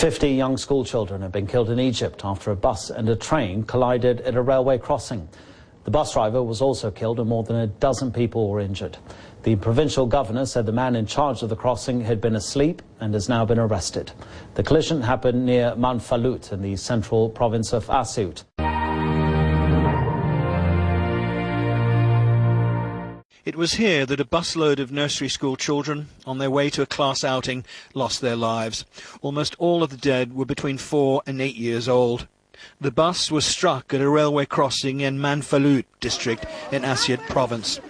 50 young school children have been killed in Egypt after a bus and a train collided at a railway crossing. The bus driver was also killed and more than a dozen people were injured. The provincial governor said the man in charge of the crossing had been asleep and has now been arrested. The collision happened near Manfalut in the central province of Asyut. It was here that a busload of nursery school children, on their way to a class outing, lost their lives. Almost all of the dead were between 4 and 8 years old. The bus was struck at a railway crossing in Manfalut district in Asyut province.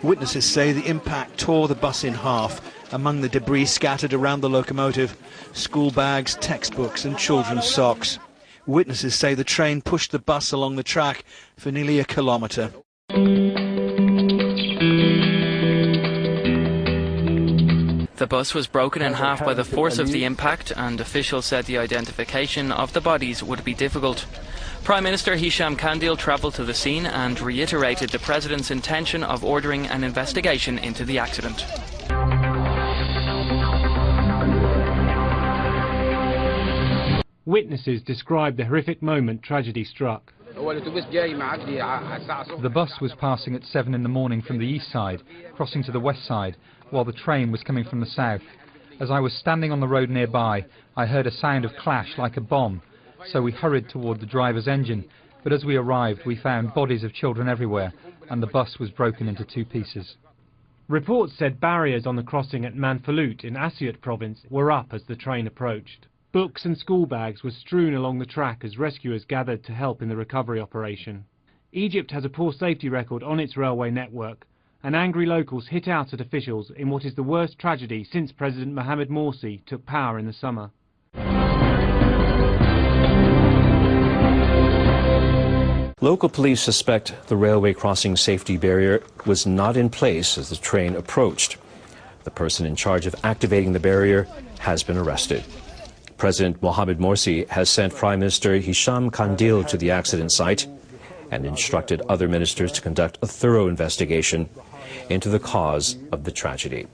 Witnesses say the impact tore the bus in half. Among the debris scattered around the locomotive, school bags, textbooks and children's socks. Witnesses say the train pushed the bus along the track for nearly a kilometre. The bus was broken in half by the force of the impact, and officials said the identification of the bodies would be difficult. Prime Minister Hisham Kandil travelled to the scene and reiterated the President's intention of ordering an investigation into the accident. Witnesses described the horrific moment tragedy struck. The bus was passing at 7 in the morning from the east side, crossing to the west side, while the train was coming from the south. As I was standing on the road nearby, I heard a sound of clash like a bomb, so we hurried toward the driver's engine, but as we arrived we found bodies of children everywhere, and the bus was broken into 2 pieces. Reports said barriers on the crossing at Manfalut in Asyut province were up as the train approached. Books and school bags were strewn along the track as rescuers gathered to help in the recovery operation. Egypt has a poor safety record on its railway network, and angry locals hit out at officials in what is the worst tragedy since President Mohamed Morsi took power in the summer. Local police suspect the railway crossing safety barrier was not in place as the train approached. The person in charge of activating the barrier has been arrested. President Mohamed Morsi has sent Prime Minister Hisham Kandil to the accident site and instructed other ministers to conduct a thorough investigation into the cause of the tragedy.